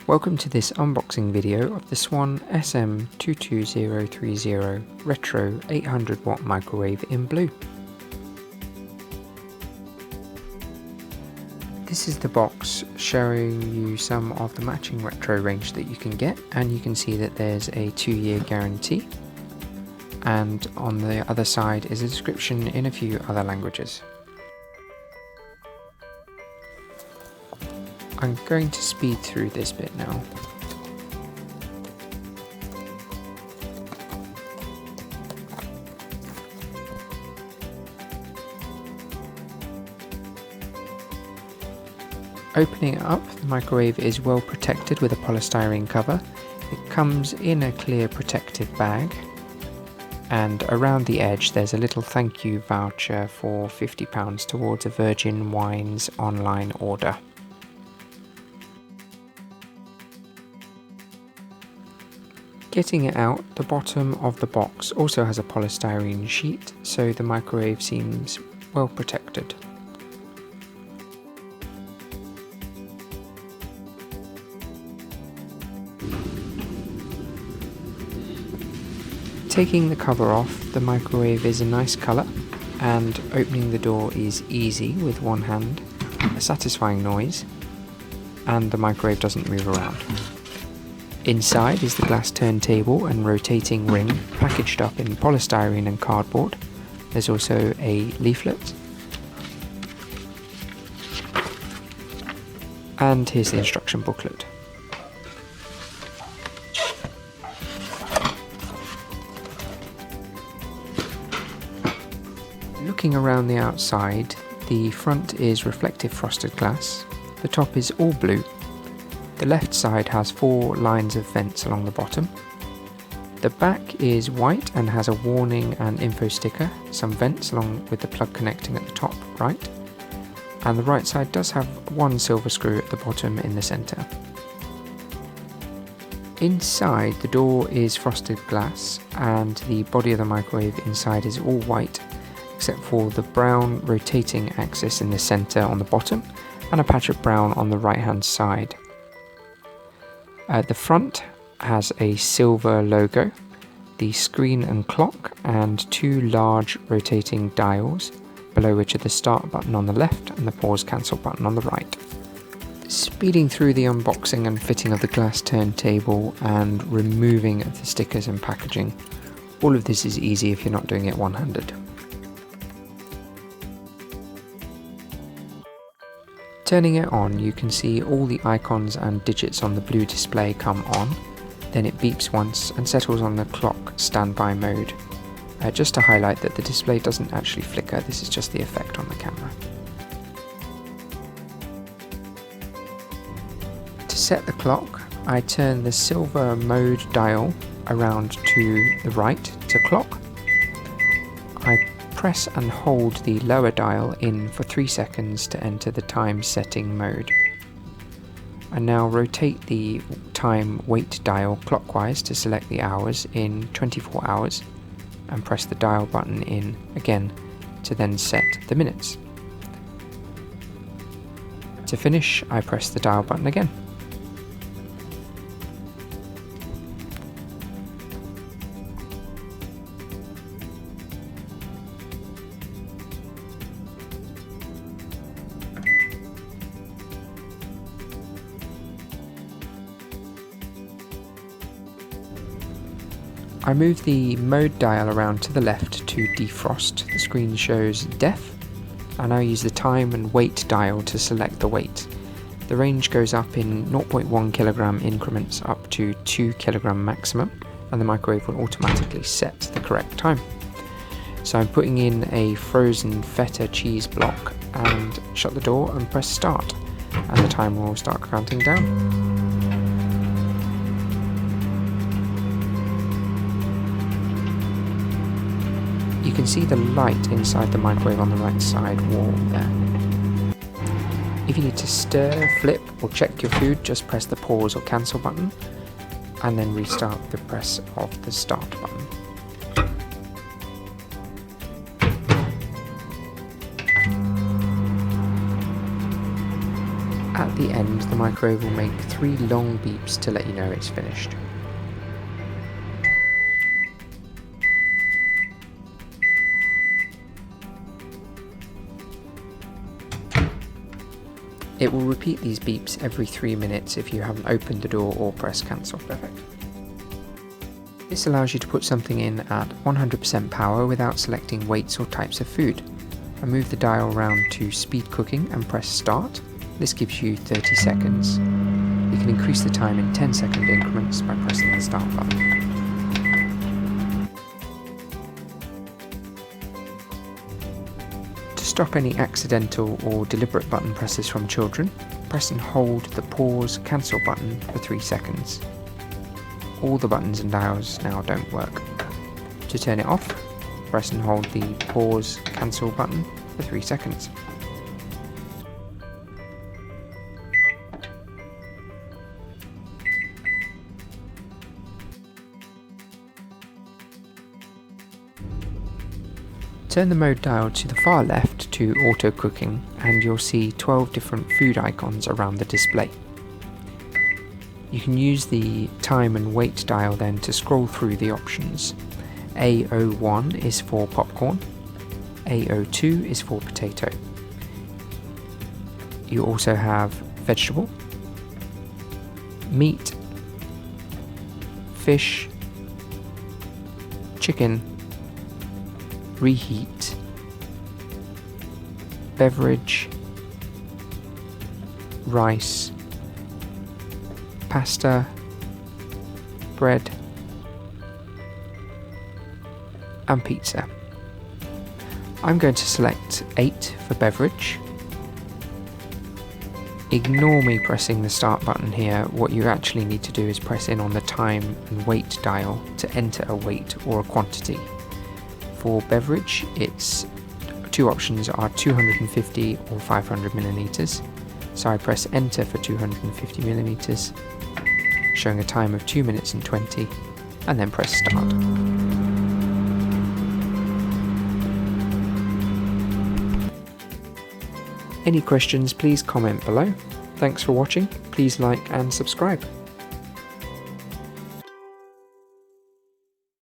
Welcome to this unboxing video of the Swan SM22030 Retro 800W microwave in blue. This is the box showing you some of the matching retro range that you can get, and you can see that there's a 2-year guarantee, and on the other side is a description in a few other languages. I'm going to speed through this bit now. Opening it up, the microwave is well protected with a polystyrene cover. It comes in a clear protective bag, and around the edge there's a little thank you voucher for £50 towards a Virgin Wines online order. Getting it out, the bottom of the box also has a polystyrene sheet, so the microwave seems well protected. Taking the cover off, the microwave is a nice colour, and opening the door is easy with one hand, a satisfying noise, and the microwave doesn't move around. Inside is the glass turntable and rotating ring packaged up in polystyrene and cardboard. There's also a leaflet. And here's the instruction booklet. Looking around the outside, the front is reflective frosted glass. The top is all blue. The left side has 4 lines of vents along the bottom. The back is white and has a warning and info sticker, some vents along with the plug connecting at the top right, and the right side does have one silver screw at the bottom in the centre. Inside, the door is frosted glass and the body of the microwave inside is all white except for the brown rotating axis in the centre on the bottom and a patch of brown on the right hand side. The front has a silver logo, the screen and clock, and 2 large rotating dials, below which are the start button on the left and the pause cancel button on the right. Speeding through the unboxing and fitting of the glass turntable and removing the stickers and packaging. All of this is easy if you're not doing it one-handed. Turning it on, you can see all the icons and digits on the blue display come on, then it beeps once and settles on the clock standby mode. Just to highlight that the display doesn't actually flicker, this is just the effect on the camera. To set the clock, I turn the silver mode dial around to the right to clock. I press and hold the lower dial in for 3 seconds to enter the time setting mode. I now rotate the time wait dial clockwise to select the hours in 24 hours and press the dial button in again to then set the minutes. To finish, I press the dial button again. I move the mode dial around to the left to defrost. The screen shows def. I now use the time and weight dial to select the weight. The range goes up in 0.1 kilogram increments up to 2 kilogram maximum, and the microwave will automatically set the correct time. So I'm putting in a frozen feta cheese block and shut the door and press start, and the timer will start counting down. You can see the light inside the microwave on the right side wall there. If you need to stir, flip or check your food, just press the pause or cancel button and then restart with the press of the start button. the end, the microwave will make 3 long beeps to let you know it's finished. It will repeat these beeps every 3 minutes if you haven't opened the door or pressed cancel. Perfect. This allows you to put something in at 100% power without selecting weights or types of food. I move the dial round to speed cooking and press start. This gives you 30 seconds. You can increase the time in 10-second increments by pressing the start button. To stop any accidental or deliberate button presses from children, press and hold the pause cancel button for 3 seconds. All the buttons and dials now don't work. To turn it off, press and hold the pause cancel button for 3 seconds. Turn the mode dial to the far left to auto cooking and you'll see 12 different food icons around the display. You can use the time and weight dial then to scroll through the options. A01 is for popcorn, A02 is for potato. You also have vegetable, meat, fish, chicken, reheat, beverage, rice, pasta, bread, and pizza. I'm going to select 8 for beverage. Ignore me pressing the start button here. What you actually need to do is press in on the time and weight dial to enter a weight or a quantity. For beverage, its 2 options are 250 or 500 milliliters. So I press enter for 250 milliliters, showing a time of 2 minutes and 20, and then press start. Any questions, please comment below. Thanks for watching, please like and subscribe.